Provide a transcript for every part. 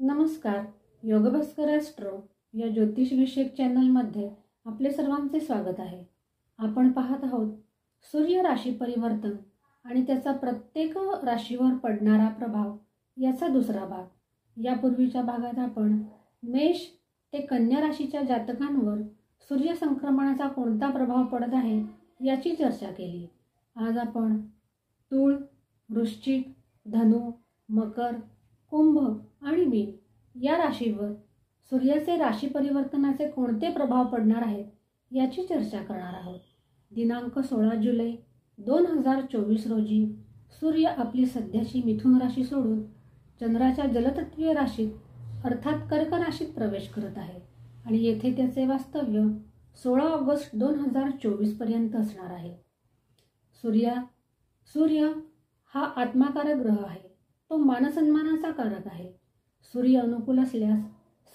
नमस्कार. योगभास्कर ॲस्ट्रो या ज्योतिष विषयक चॅनलमध्ये आपले सर्वांचे स्वागत आहे. आपण पाहत आहोत सूर्य राशी परिवर्तन आणि त्याचा प्रत्येक राशीवर पडणारा प्रभाव याचा दुसरा भाग. यापूर्वीच्या भागात आपण मेष ते कन्या राशीच्या जातकांवर सूर्य संक्रमणाचा कोणता प्रभाव पडत आहे याची चर्चा केली. आज आपण तूळ, वृश्चिक, धनु, मकर, कुंभ आणि मीन या राशीवर सूर्याचे राशी परिवर्तनाचे कोणते प्रभाव पडणार आहेत याची चर्चा करणार आहोत. दिनांक 16 जुलै 2024 रोजी सूर्य आपली सध्याची मिथुन राशी सोडून चंद्राच्या जलतत्वीय राशीत अर्थात कर्क राशीत प्रवेश करत आहे आणि येथे त्याचे वास्तव्य 16 ऑगस्ट 2024 पर्यंत असणार आहे. सूर्य हा आत्माकारक ग्रह आहे. तो मानसन्मानाचा कारक आहे. सूर्य अनुकूल असल्यास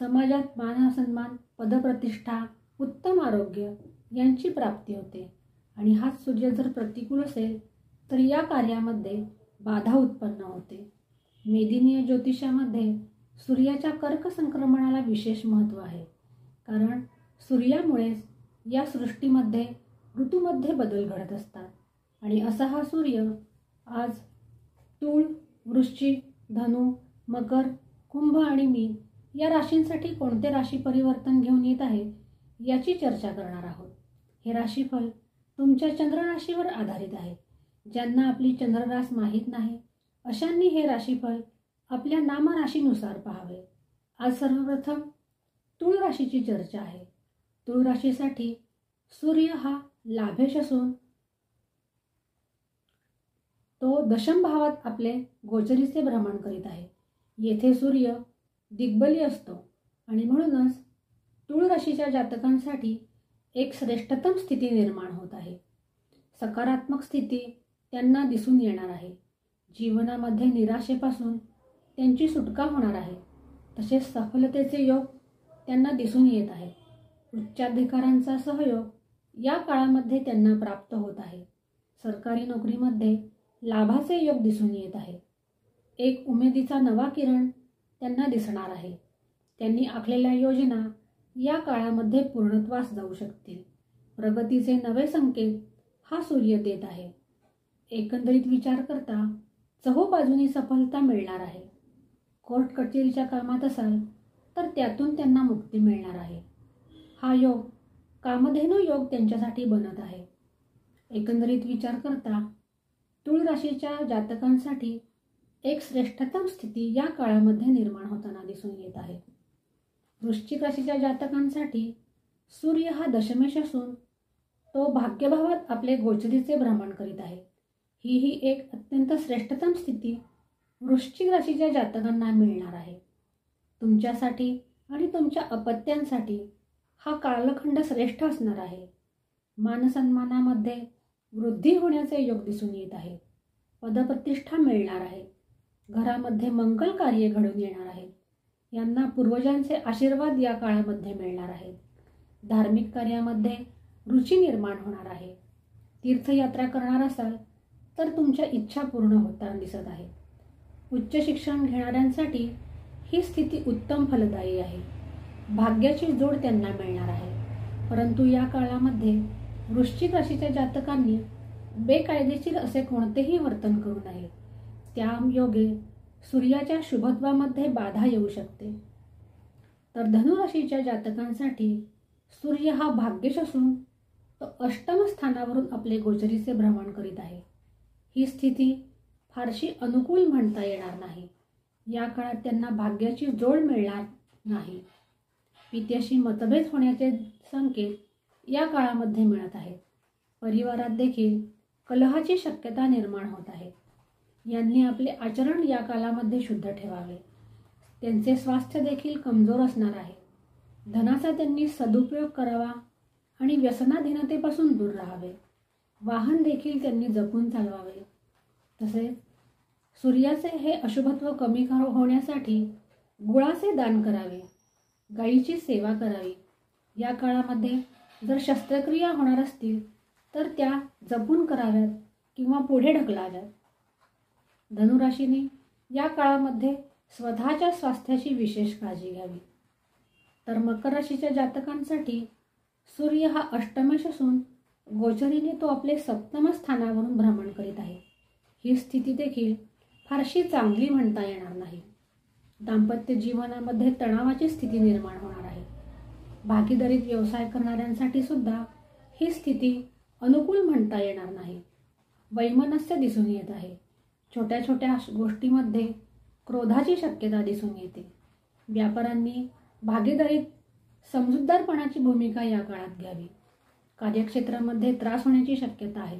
समाजात मानसन्मान, पदप्रतिष्ठा, उत्तम आरोग्य यांची प्राप्ती होते आणि हाच सूर्य जर प्रतिकूल असेल तर या कार्यामध्ये बाधा उत्पन्न होते. मेदिनीय ज्योतिषामध्ये सूर्याच्या कर्क संक्रमणाला विशेष महत्त्व आहे, कारण सूर्यामुळेच या सृष्टीमध्ये ऋतूमध्ये बदल घडत असतात. आणि असा हा सूर्य आज तूळ, वृश्चिक, धनु, मकर, कुंभ आणि मीन या राशींसाठी कोणते राशी परिवर्तन घेऊन येत आहे याची चर्चा करणार आहोत. हे राशीफल तुमच्या चंद्र राशीवर आधारित आहे. ज्यांना आपली चंद्ररास माहीत नाही अशांनी हे राशीफल आपल्या नामराशीनुसार पाहावे. आज सर्वप्रथम तूळ राशीची चर्चा आहे. तूळ राशीसाठी सूर्य हा लाभेश असून तो दशम भावात आपले गोचरीचे भ्रमण करीत आहे. येथे सूर्य दिग्बली असतो आणि म्हणूनच तूळ राशीच्या जातकांसाठी एक श्रेष्ठतम स्थिती निर्माण होत आहे. सकारात्मक स्थिती त्यांना दिसून येणार आहे. जीवनामध्ये निराशेपासून त्यांची सुटका होणार आहे. तसेच सफलतेचे योग त्यांना दिसून येत आहे. उच्चाधिकाऱ्यांचा सहयोग या काळामध्ये त्यांना प्राप्त होत आहे. सरकारी नोकरीमध्ये लाभाचे योग दिसून येत आहे. एक उमेदीचा नवा किरण त्यांना दिसणार आहे. त्यांनी आखलेल्या योजना या काळामध्ये पूर्णत्वास जाऊ शकतील. प्रगतीचे नवे संकेत हा सूर्य देत आहे. एकंदरीत विचार करता चहूबाजूनी सफलता मिळणार आहे. कोर्ट कचेरीच्या कामात असाल तर त्यातून त्यांना मुक्ती मिळणार आहे. हा योग कामधेनू योग त्यांच्यासाठी बनत आहे. एकंदरीत विचार करता तूळ राशीच्या जातकांसाठी एक श्रेष्ठतम स्थिती या काळामध्ये निर्माण होताना दिसून येत आहे. वृश्चिक राशीच्या जातकांसाठी सूर्य हा दशमेश असून तो भाग्यभावात आपले गोचरीचे भ्रमण करीत आहे. ही एक अत्यंत श्रेष्ठतम स्थिती वृश्चिक राशीच्या जातकांना मिळणार आहे. तुमच्यासाठी आणि तुमच्या अपत्यांसाठी हा कालखंड श्रेष्ठ असणार आहे. मानसन्मानामध्ये वृद्धी होण्याचे योग दिसून येत आहे. पदप्रतिष्ठा मिळणार आहे. घरामध्ये मंगल कार्य घडून येणार आहे. यांना पूर्वजांचे आशीर्वाद या काळामध्ये मिळणार आहेत. धार्मिक कार्यामध्ये रुची निर्माण होणार आहे. तीर्थयात्रा करणार असाल तर तुमच्या इच्छा पूर्ण होताना दिसत आहे. उच्च शिक्षण घेणाऱ्यांसाठी ही स्थिती उत्तम फलदायी आहे. भाग्याची जोड त्यांना मिळणार आहे. परंतु या काळामध्ये वृश्चिक राशीच्या जातकांनी बेकायदेशीर असे कोणतेही वर्तन करू नये. त्या योगे सूर्याच्या शुभत्वामध्ये बाधा येऊ शकते. तर धनु राशीच्या जातकांसाठी सूर्य हा भाग्येश असून तो अष्टम स्थानावरून आपले गोचरीचे भ्रमण करीत आहे. ही स्थिती फारशी अनुकूल म्हणता येणार नाही. या काळात त्यांना भाग्याची जोड मिळणार नाही. पित्याशी मतभेद होण्याचे संकेत या काळामध्ये मिळत आहेत. परिवारात देखील कलहाची शक्यता निर्माण होत आहे. यांनी आपले आचरण या काळामध्ये शुद्ध ठेवावे. त्यांचे स्वास्थ्य देखील कमजोर असणार आहे. धनाचा त्यांनी सदुपयोग करावा आणि व्यसनाधीनतेपासून दूर राहावे. वाहन देखील त्यांनी जपून चालवावे. तसेच सूर्याचे हे अशुभत्व कमी होण्यासाठी गुळाचे दान करावे. गायीची सेवा करावी. या काळामध्ये जर शस्त्रक्रिया होणार असतील तर त्या जपून कराव्यात किंवा पुढे ढकलाव्यात. धनुराशीने या काळामध्ये स्वतःच्या स्वास्थ्याची विशेष काळजी घ्यावी. तर मकर राशीच्या जातकांसाठी सूर्य हा अष्टमेश असून गोचरीने तो आपले सप्तम स्थानावरून भ्रमण करीत आहे. ही स्थिती देखील फारशी चांगली म्हणता येणार नाही. दाम्पत्य जीवनामध्ये तणावाची स्थिती निर्माण होणार आहे. भागीदारीत व्यवसाय करणाऱ्यांसाठी सुद्धा ही स्थिती अनुकूल म्हणता येणार नाही. वैमनस्य दिसून येत आहे. छोट्या छोट्या गोष्टीमध्ये क्रोधाची शक्यता दिसून येते. व्यापाऱ्यांनी भागीदारीत समजूतदारपणाची भूमिका या काळात घ्यावी. कार्यक्षेत्रामध्ये त्रास होण्याची शक्यता आहे.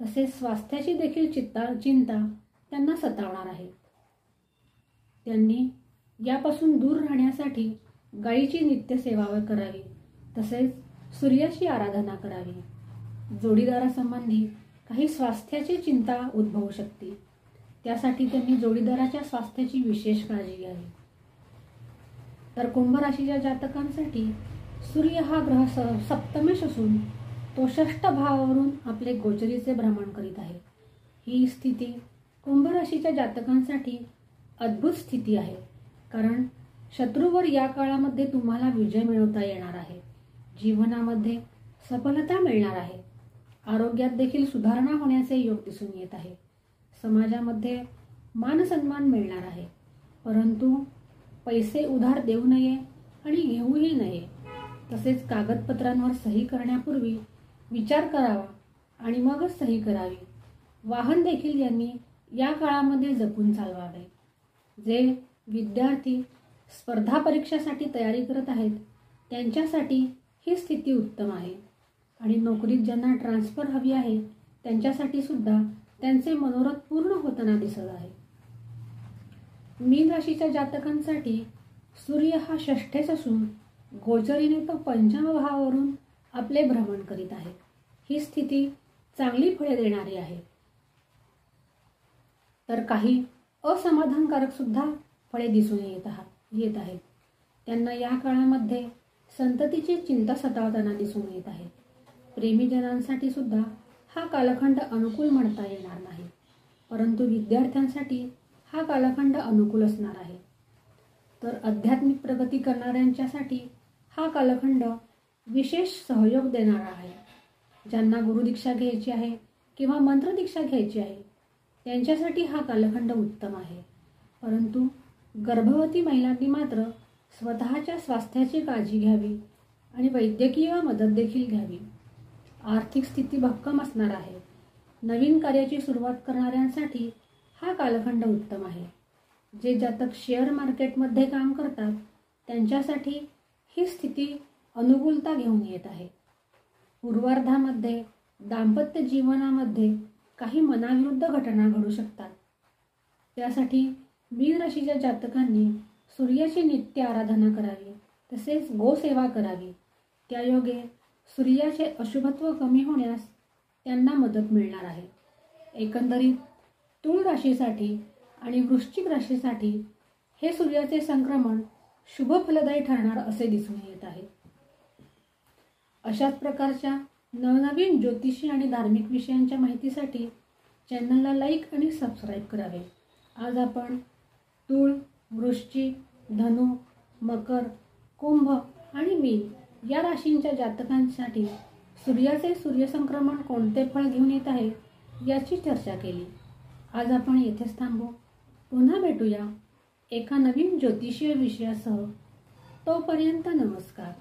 तसेच स्वास्थ्याची देखील चिंता त्यांना सतावणार आहे. त्यांनी यापासून दूर राहण्यासाठी गायीची नित्यसेवा करावी. तसेच सूर्याची आराधना करावी. जोडीदारासंबंधी काही स्वास्थ्याची चिंता उद्भवू शकते. त्यासाठी त्यांनी जोडीदाराच्या स्वास्थ्याची विशेष काळजी घ्यावी. तर कुंभ राशीच्या जातकांसाठी सूर्य हा ग्रह सप्तमेश असून तो षष्ठ भावावरून आपले गोचरीचे भ्रमण करीत आहे. ही स्थिती कुंभ राशीच्या जातकांसाठी अद्भुत स्थिती आहे. कारण शत्रूवर या काळामध्ये तुम्हाला विजय मिळवता येणार आहे. जीवनामध्ये सफलता मिळणार आहे. आरोग्यात देखील सुधारणा होण्याचे योग दिसून येत आहे. समाजामध्ये मानसन्मान मिळणार आहे. परंतु पैसे उधार देऊ नये आणि घेऊही नये. तसेच कागदपत्रांवर सही करण्यापूर्वी विचार करावा आणि मगच सही करावी. वाहन देखील यांनी या काळामध्ये जपून चालवावे. जे विद्यार्थी स्पर्धा परीक्षेसाठी तयारी करत आहेत त्यांच्यासाठी ही स्थिती उत्तम आहे. आणि नोकरीत ज्यांना ट्रान्सफर हवी आहे त्यांच्यासाठी सुद्धा त्यांचे मनोरथ पूर्ण होताना दिसत आहे. मीन राशीच्या जातकांसाठी सूर्य हा षष्ठेस असून गोचरीने तो पंचम भावावरून आपले भ्रमण करीत आहे. ही स्थिती चांगली फळे देणारी आहे. तर काही असमाधानकारक सुद्धा फळे दिसून येत आहेत. त्यांना या काळामध्ये संततीची चिंता सतावताना दिसून येत आहे. प्रेमीजनांसाठी सुद्धा हा कालखंड अनुकूल म्हणता येणार नाही. परंतु विद्यार्थ्यांसाठी हा कालखंड अनुकूल असणार आहे. तर आध्यात्मिक प्रगती करणाऱ्यांच्यासाठी हा कालखंड विशेष सहयोग देणारा आहे. ज्यांना गुरुदीक्षा घ्यायची आहे किंवा मंत्रदीक्षा घ्यायची आहे त्यांच्यासाठी हा कालखंड उत्तम आहे. परंतु गर्भवती महिलांनी मात्र स्वतःच्या स्वास्थ्याची काळजी घ्यावी आणि वैद्यकीय मदत देखील घ्यावी. आर्थिक स्थिती भक्कम असणार आहे. नवीन कार्याची सुरुवात करणाऱ्यांसाठी हा कालखंड उत्तम आहे. जे जातक शेअर मार्केटमध्ये काम करतात त्यांच्यासाठी ही स्थिती अनुकूलता घेऊन येत आहे. पूर्वार्धामध्ये दाम्पत्य जीवनामध्ये काही मनाविरुद्ध घटना घडू शकतात. त्यासाठी मीन राशीच्या जातकांनी सूर्याची नित्य आराधना करावी. तसेच गोसेवा करावी. त्यायोगे सूर्याचे अशुभत्व कमी होण्यास त्यांना मदत मिळणार आहे. एकंदरीत तुळ राशीसाठी आणि वृश्चिक राशीसाठी हे सूर्याचे संक्रमण शुभ फलदायी ठरणार असे दिसून येत आहे. अशाच प्रकारच्या नवनवीन ज्योतिषी आणि धार्मिक विषयांच्या माहितीसाठी चॅनलला लाईक आणि सबस्क्राईब करावे. आज आपण तुळ, वृश्चिक, धनु, मकर, कुंभ आणि मीन या राशींच्या जातकांसाठी सूर्याचे सूर्यसंक्रमण कोणते फळ घेऊन येत आहे याची चर्चा केली. आज आपण येथेच थांबू. पुन्हा भेटूया एका नवीन ज्योतिषीय विषयासह. तोपर्यंत नमस्कार.